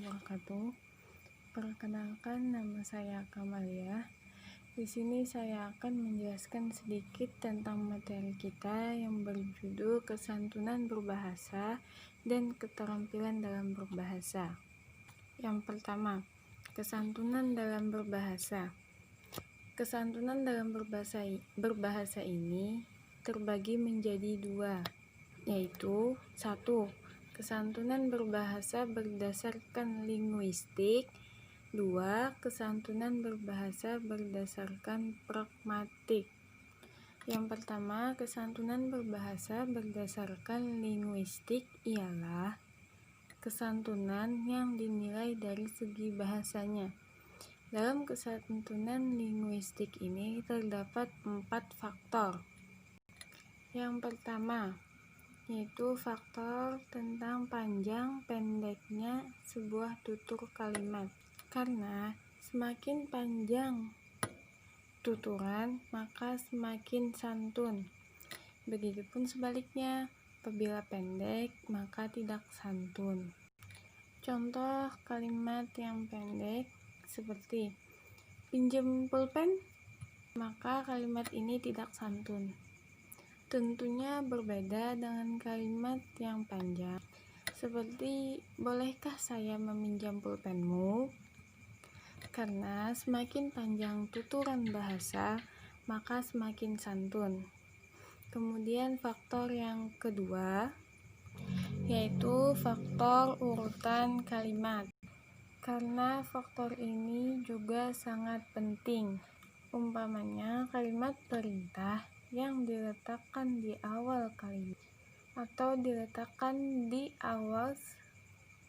wabarakatuh. Perkenalkan, nama saya Kamalia. Di sini saya akan menjelaskan sedikit tentang materi kita yang berjudul Kesantunan Berbahasa dan Keterampilan dalam Berbahasa. Yang pertama, kesantunan dalam berbahasa. Kesantunan dalam berbahasa ini terbagi menjadi dua, yaitu 1. Kesantunan berbahasa berdasarkan linguistik. 2. Kesantunan berbahasa berdasarkan pragmatik. Yang pertama, kesantunan berbahasa berdasarkan linguistik ialah kesantunan yang dinilai dari segi bahasanya. Dalam kesantunan linguistik ini terdapat 4 faktor. Yang pertama, yaitu faktor tentang panjang pendeknya sebuah tutur kalimat. Karena semakin panjang tuturan, maka semakin santun. Begitupun sebaliknya, apabila pendek, maka tidak santun. Contoh kalimat yang pendek seperti pinjam pulpen, maka kalimat ini tidak santun. Tentunya berbeda dengan kalimat yang panjang, seperti bolehkah saya meminjam pulpenmu? Karena semakin panjang tuturan bahasa, maka semakin santun. Kemudian faktor yang kedua, yaitu faktor urutan kalimat. Karena faktor ini juga sangat penting. Umpamanya kalimat perintah yang diletakkan di awal kalimat atau diletakkan di awal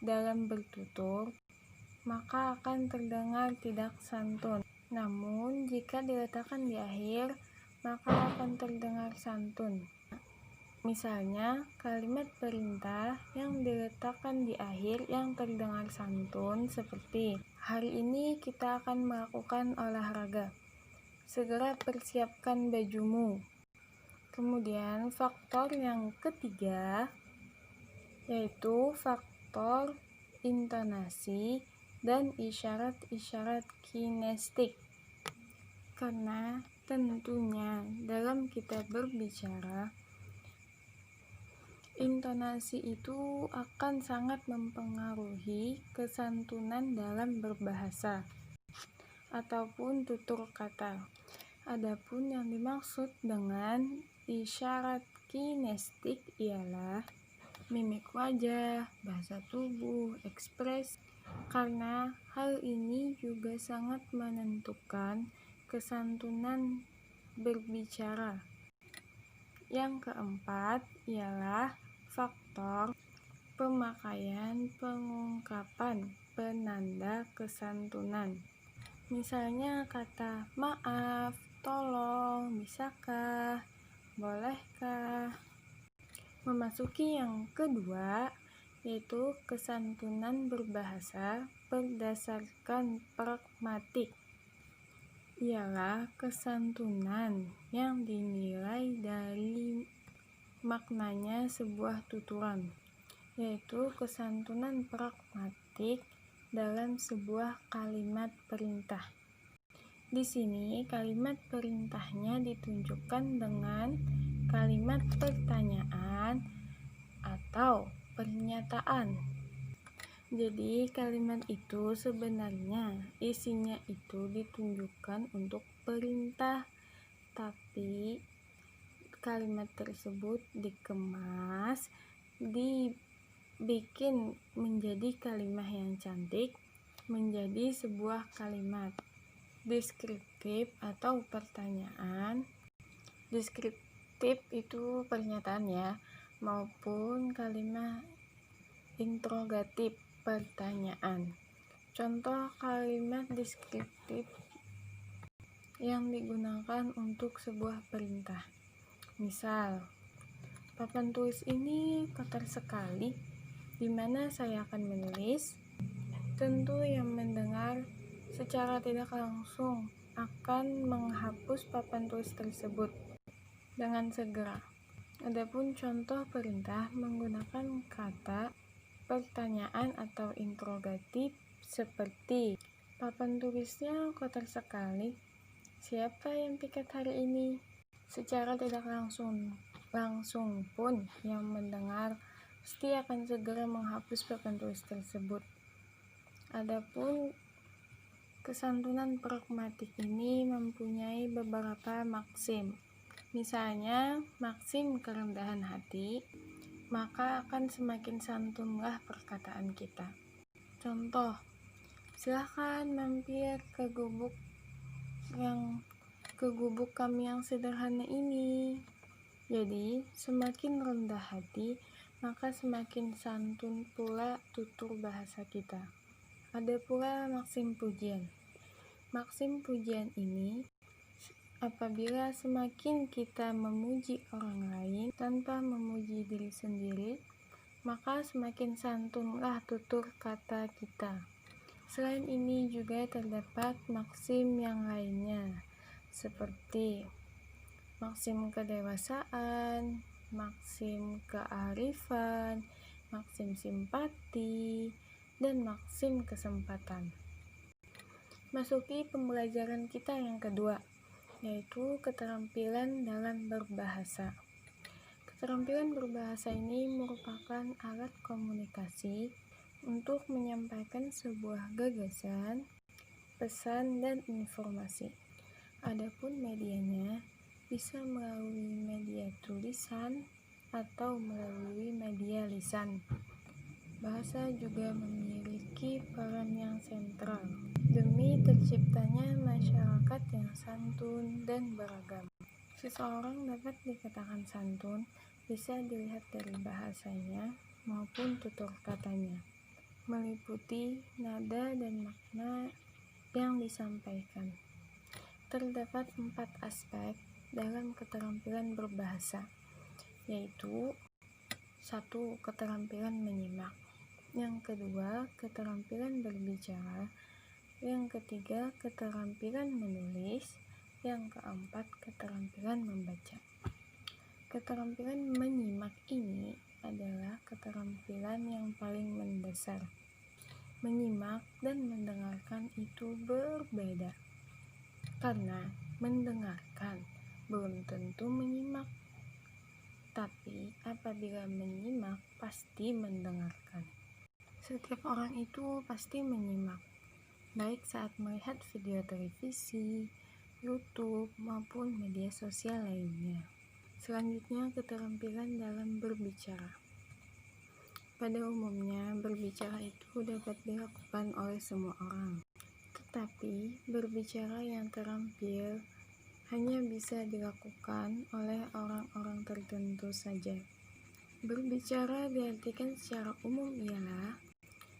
dalam bertutur, maka akan terdengar tidak santun. Namun jika diletakkan di akhir, maka akan terdengar santun. Misalnya, kalimat perintah yang diletakkan di akhir yang terdengar santun seperti, hari ini kita akan melakukan olahraga. Segera persiapkan bajumu. Kemudian faktor yang ketiga, yaitu faktor intonasi dan isyarat-isyarat kinestik. Karena tentunya dalam kita berbicara, intonasi itu akan sangat mempengaruhi kesantunan dalam berbahasa ataupun tutur kata. Adapun yang dimaksud dengan isyarat kinestik ialah mimik wajah, bahasa tubuh, ekspresi. Karena hal ini juga sangat menentukan kesantunan berbicara. Yang keempat ialah faktor pemakaian pengungkapan penanda kesantunan. Misalnya kata maaf, tolong, bisakah, bolehkah. Memasuki yang kedua, yaitu kesantunan berbahasa berdasarkan pragmatik. Ialah kesantunan yang dinilai dari maknanya sebuah tuturan, yaitu kesantunan pragmatik dalam sebuah kalimat perintah. Di sini kalimat perintahnya ditunjukkan dengan kalimat pertanyaan atau pernyataan. Jadi kalimat itu sebenarnya isinya itu ditunjukkan untuk perintah, tapi kalimat tersebut dikemas, dibikin menjadi kalimat yang cantik, menjadi sebuah kalimat deskriptif atau pertanyaan. Deskriptif itu pernyataan ya, maupun kalimat interrogatif pertanyaan. Contoh kalimat deskriptif yang digunakan untuk sebuah perintah. Misal, papan tulis ini kotor sekali. Di mana saya akan menulis? Tentu yang mendengar secara tidak langsung akan menghapus papan tulis tersebut dengan segera. Adapun contoh perintah menggunakan kata pertanyaan atau interrogatif seperti papan tulisnya kotor sekali. Siapa yang piket hari ini? Secara tidak langsung pun yang mendengar pasti akan segera menghapus papan tulis tersebut. Adapun kesantunan pragmatik ini mempunyai beberapa maksim. Misalnya, maksim kerendahan hati, maka akan semakin santunlah perkataan kita. Contoh, silahkan mampir ke gubuk kami yang sederhana ini. Jadi, semakin rendah hati, maka semakin santun pula tutur bahasa kita. Ada pula maksim pujian. Maksim pujian ini, apabila semakin kita memuji orang lain tanpa memuji diri sendiri, maka semakin santunlah tutur kata kita. Selain ini juga terdapat maksim yang lainnya, seperti maksim kedewasaan, maksim kearifan, maksim simpati, dan maksim kesempatan. Masuki pembelajaran kita yang kedua, yaitu keterampilan dalam berbahasa. Keterampilan berbahasa ini merupakan alat komunikasi untuk menyampaikan sebuah gagasan, pesan, dan informasi. Adapun medianya bisa melalui media tulisan atau melalui media lisan. Bahasa juga memiliki peran yang sentral demi terciptanya masyarakat yang santun dan beragam. Seseorang dapat dikatakan santun bisa dilihat dari bahasanya maupun tutur katanya, meliputi nada dan makna yang disampaikan. Terdapat 4 aspek dalam keterampilan berbahasa, yaitu 1. Keterampilan menyimak, yang kedua, keterampilan berbicara, yang ketiga, keterampilan menulis, yang keempat, keterampilan membaca. Keterampilan menyimak ini adalah keterampilan yang paling mendasar. Menyimak dan mendengarkan itu berbeda, karena mendengarkan belum tentu menyimak, tapi apabila menyimak pasti mendengarkan. Setiap orang itu pasti menyimak, baik saat melihat video televisi, YouTube, maupun media sosial lainnya. Selanjutnya, keterampilan dalam berbicara. Pada umumnya, berbicara itu dapat dilakukan oleh semua orang. Tetapi, berbicara yang terampil hanya bisa dilakukan oleh orang-orang tertentu saja. Berbicara diartikan secara umum ialah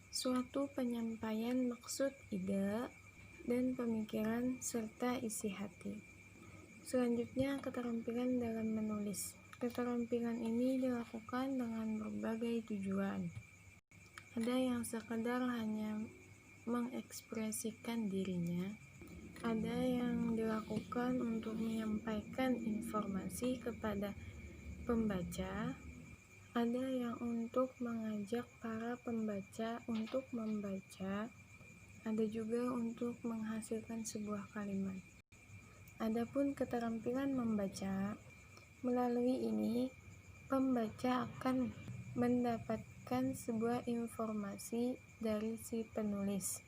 suatu penyampaian maksud, ide, dan pemikiran serta isi hati. Selanjutnya, keterampilan dalam menulis. Keterampilan ini dilakukan dengan berbagai tujuan. Ada yang sekedar hanya mengekspresikan dirinya, ada yang dilakukan untuk menyampaikan informasi kepada pembaca, ada yang untuk mengajak para pembaca untuk membaca, ada juga untuk menghasilkan sebuah kalimat. Adapun keterampilan membaca, melalui ini pembaca akan mendapatkan sebuah informasi dari si penulis.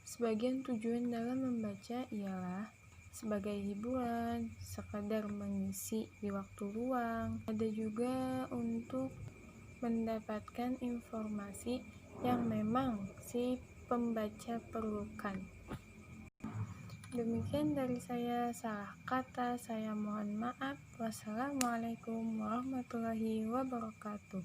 Sebagian tujuan dalam membaca ialah sebagai hiburan, sekadar mengisi di waktu luang. Ada juga untuk mendapatkan informasi yang memang si pembaca perlukan. Demikian dari saya, salah kata saya mohon maaf. Wassalamualaikum warahmatullahi wabarakatuh.